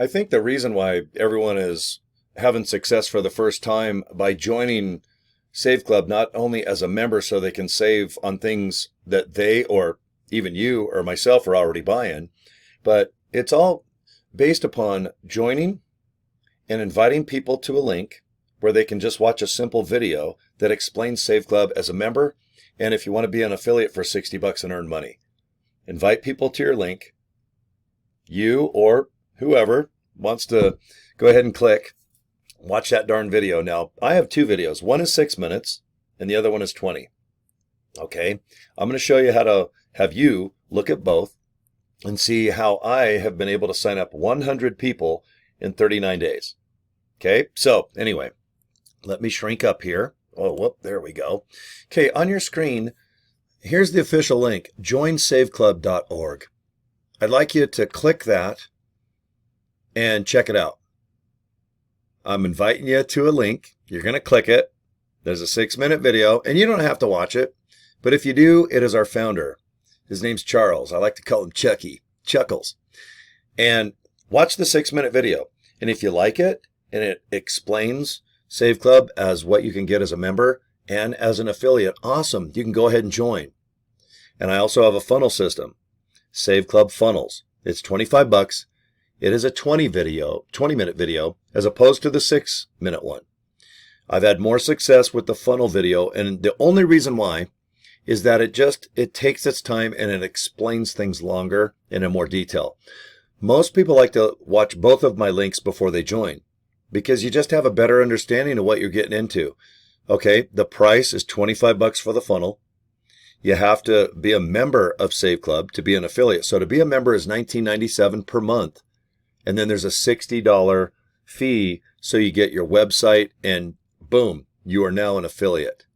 I think the reason why everyone is having success for the first time by joining Save Club, not only as a member so they can save on things that they or even you or myself are already buying, but it's all based upon joining and inviting people to a link where they can just watch a simple video that explains Save Club as a member. And if you want to be an affiliate for $60 and earn money, invite people to your link. You or whoever wants to go ahead and click, watch that darn video. Now, I have two videos. One is 6 minutes and the other one is 20. Okay. I'm going to show you how to have you look at both and see how I have been able to sign up 100 people in 39 days. Okay. So anyway, let me shrink up here. Oh, whoop, there we go. Okay. On your screen, here's the official link, joinsaveclub.org. I'd like you to click that and check it out. I'm inviting you to a link. You're going to click it. There's a 6-minute video, and you don't have to watch it. But if you do, it is our founder. His name's Charles. I like to call him Chucky, Chuckles. And watch the 6-minute video. And if you like it, and it explains Save Club as what you can get as a member and as an affiliate, awesome. You can go ahead and join. And I also have a funnel system. Save Club Funnels. It's $25. It is a 20-minute video as opposed to the 6-minute one. I've had more success with the funnel video, and the only reason why is that it takes its time and it explains things longer and in more detail. Most people like to watch both of my links before they join because you just have a better understanding of what you're getting into. Okay, the price is $25 for the funnel. You have to be a member of Save Club to be an affiliate. So to be a member is $19.97 per month. And then there's a $60 fee so you get your website and boom, you are now an affiliate.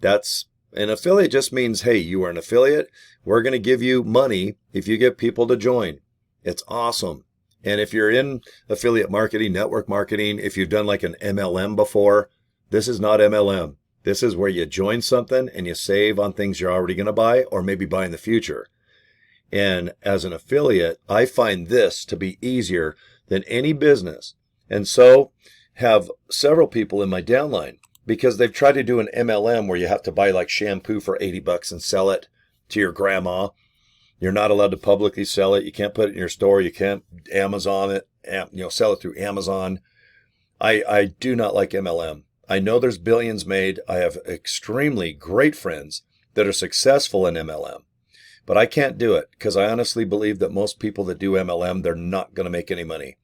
An affiliate just means, hey, you are an affiliate. We're going to give you money if you get people to join. It's awesome. And if you're in affiliate marketing, network marketing, if you've done like an MLM before, this is not MLM. This is where you join something and you save on things you're already going to buy or maybe buy in the future. And as an affiliate, I find this to be easier than any business. And so have several people in my downline because they've tried to do an MLM where you have to buy like shampoo for $80 and sell it to your grandma. You're not allowed to publicly sell it. You can't put it in your store. You can't Amazon it, sell it through Amazon. I do not like MLM. I know there's billions made. I have extremely great friends that are successful in MLM, but I can't do it because I honestly believe that most people that do MLM, they're not going to make any money.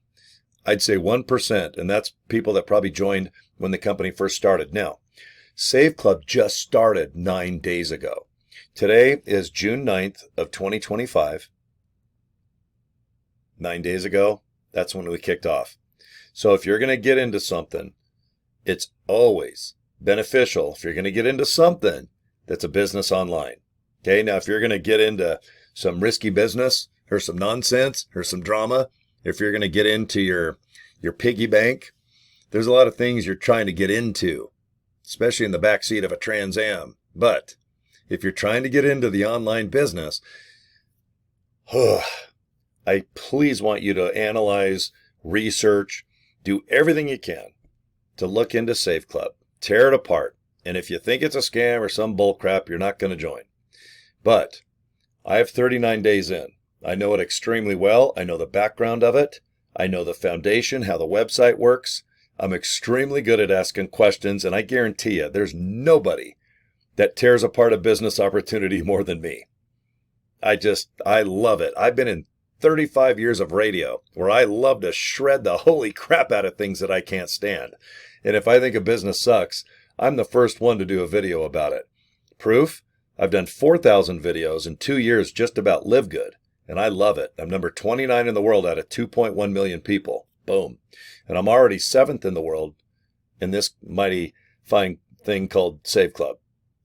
I'd say 1%, and that's people that probably joined when the company first started. Now, Save Club just started 9 days ago. Today is June 9th of 2025. 9 days ago, that's when we kicked off. So if you're going to get into something, it's always beneficial if you're going to get into something that's a business online. Okay, now if you're going to get into some risky business or some nonsense or some drama, if you're going to get into your piggy bank, there's a lot of things you're trying to get into, especially in the backseat of a Trans Am. But if you're trying to get into the online business, I please want you to analyze, research, do everything you can to look into Save Club, tear it apart. And if you think it's a scam or some bull crap, you're not going to join. But I have 39 days in. I know it extremely well. I know the background of it. I know the foundation, how the website works. I'm extremely good at asking questions, and I guarantee you there's nobody that tears apart a business opportunity more than me. I love it. I've been in 35 years of radio where I love to shred the holy crap out of things that I can't stand. And if I think a business sucks, I'm the first one to do a video about it. Proof? I've done 4,000 videos in 2 years just about live good. And I love it. I'm number 29 in the world out of 2.1 million people. Boom. And I'm already 7th in the world in this mighty fine thing called Save Club.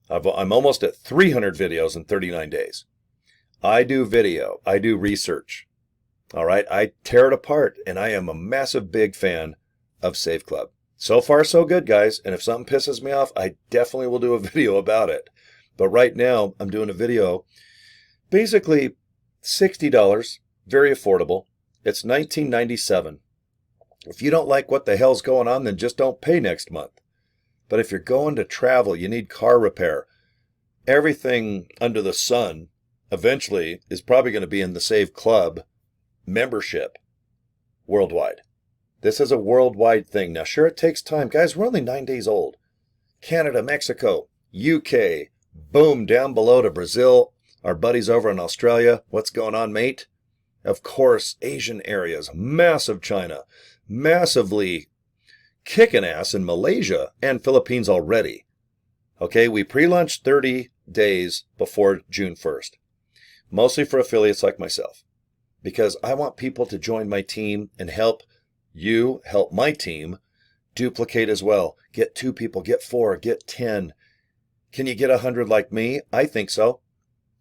I'm almost at 300 videos in 39 days. I do video. I do research. All right. I tear it apart, and I am a massive big fan of Save Club. So far, so good, guys. And if something pisses me off, I definitely will do a video about it. But right now, I'm doing a video, basically $60, very affordable. It's $19.97 If you don't like what the hell's going on, then just don't pay next month. But if you're going to travel, you need car repair. Everything under the sun eventually is probably going to be in the Save Club membership worldwide. This is a worldwide thing. Now, sure, it takes time. Guys, we're only 9 days old. Canada, Mexico, UK, boom, down below to Brazil. Our buddies over in Australia. What's going on, mate? Of course, Asian areas, massive China, massively kicking ass in Malaysia and Philippines already. Okay, we pre-launched 30 days before June 1st, mostly for affiliates like myself, because I want people to join my team and help my team duplicate as well. Get 2 people, get 4, get 10. Can you get 100 like me? I think so.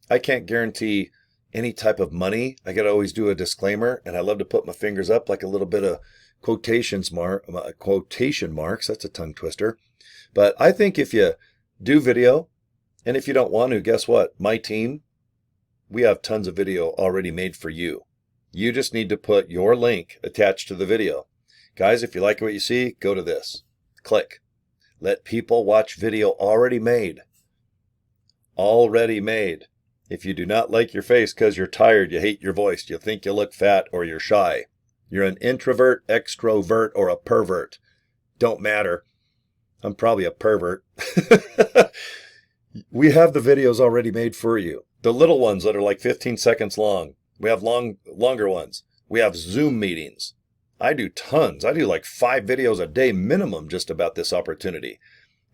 I can't guarantee any type of money. I got to always do a disclaimer, and I love to put my fingers up like a little bit of quotation marks. That's a tongue twister. But I think if you do video, and if you don't want to, guess what? My team, we have tons of video already made for you. You just need to put your link attached to the video. Guys, if you like what you see, go to this. Click. Let people watch video already made. Already made. If you do not like your face because you're tired, you hate your voice, you think you look fat, or you're shy, you're an introvert, extrovert, or a pervert. Don't matter. I'm probably a pervert. We have the videos already made for you. The little ones that are like 15 seconds long. We have longer ones. We have Zoom meetings. I do tons. I do like 5 videos a day minimum just about this opportunity.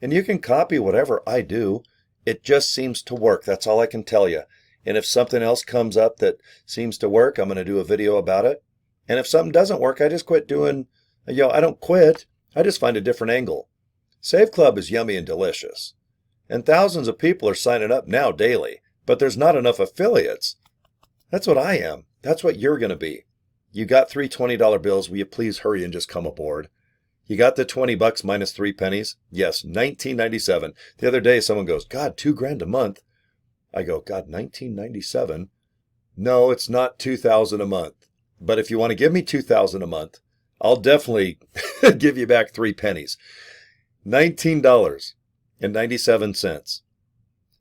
And you can copy whatever I do. It just seems to work. That's all I can tell you. And if something else comes up that seems to work, I'm going to do a video about it. And if something doesn't work, I just quit doing, I don't quit. I just find a different angle. Save Club is yummy and delicious. And thousands of people are signing up now daily. But there's not enough affiliates. That's what I am. That's what you're going to be. You got 3 $20 bills. Will you please hurry and just come aboard? You got the $20 minus 3 pennies? Yes, $19.97. The other day, someone goes, God, $2,000 a month. I go, God, $19.97? No, it's not $2,000 a month. But if you want to give me $2,000 a month, I'll definitely give you back 3 pennies. $19.97.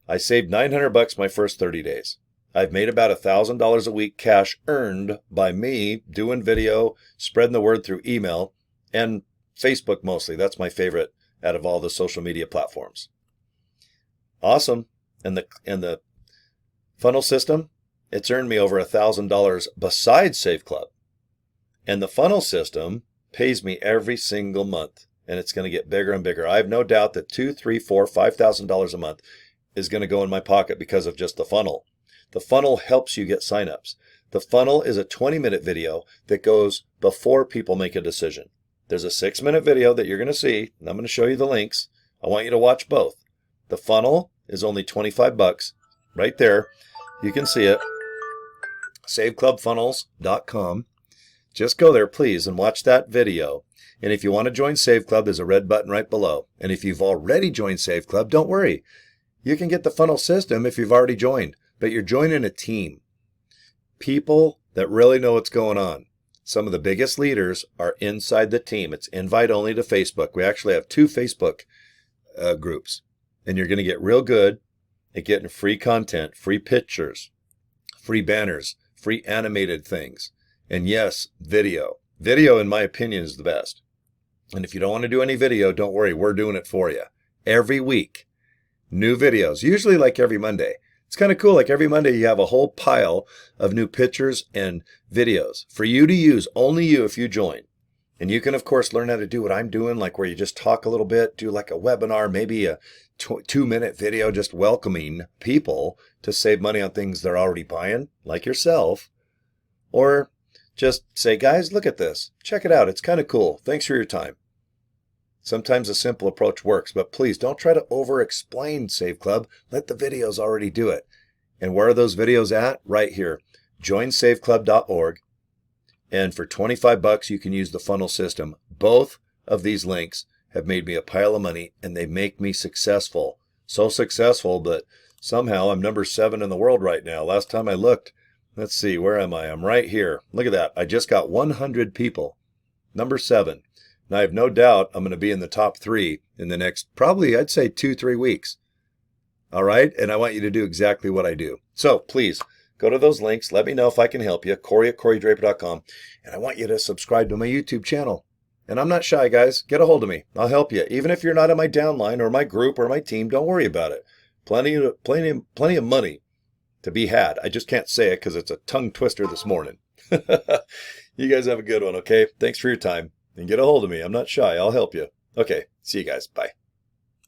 I saved $900 my first 30 days. I've made about $1,000 a week cash earned by me doing video, spreading the word through email, and Facebook mostly. That's my favorite out of all the social media platforms. Awesome. And the funnel system, it's earned me over $1,000 besides Save Club. And the funnel system pays me every single month. And it's going to get bigger and bigger. I have no doubt that $2,000, $3,000, $4,000, $5,000 a month is going to go in my pocket because of just the funnel. The funnel helps you get signups. The funnel is a 20-minute video that goes before people make a decision. There's a 6-minute video that you're going to see, and I'm going to show you the links. I want you to watch both. The funnel is only $25 right there. You can see it. SaveClubFunnels.com. Just go there, please, and watch that video. And if you want to join Save Club, there's a red button right below. And if you've already joined Save Club, don't worry. You can get the funnel system if you've already joined. But you're joining a team. People that really know what's going on. Some of the biggest leaders are inside the team. It's invite only to Facebook. We actually have 2 Facebook groups. And you're going to get real good at getting free content, free pictures, free banners, free animated things. And yes, video. Video, in my opinion, is the best. And if you don't want to do any video, don't worry. We're doing it for you. Every week, new videos, usually like every Monday. It's kind of cool. Like every Monday, you have a whole pile of new pictures and videos for you to use, only you if you join. And you can, of course, learn how to do what I'm doing, like where you just talk a little bit, do like a webinar, maybe a 2-minute video just welcoming people to save money on things they're already buying, like yourself. Or just say, guys, look at this. Check it out. It's kind of cool. Thanks for your time. Sometimes a simple approach works, but please don't try to over-explain Save Club. Let the videos already do it. And where are those videos at? Right here. joinsaveclub.org. And for $25, you can use the funnel system. Both of these links have made me a pile of money, and they make me successful. So successful that somehow I'm number 7 in the world right now. Last time I looked, let's see, where am I? I'm right here. Look at that. I just got 100 people Number 7. And I have no doubt I'm going to be in the top 3 in the next, probably, I'd say 2-3 weeks. All right? And I want you to do exactly what I do. So please go to those links. Let me know if I can help you. Cory at CoryDraper.com. And I want you to subscribe to my YouTube channel. And I'm not shy, guys. Get a hold of me. I'll help you. Even if you're not in my downline or my group or my team, don't worry about it. Plenty of money to be had. I just can't say it because it's a tongue twister this morning. You guys have a good one, okay? Thanks for your time. And get a hold of me. I'm not shy. I'll help you. Okay. See you guys. Bye.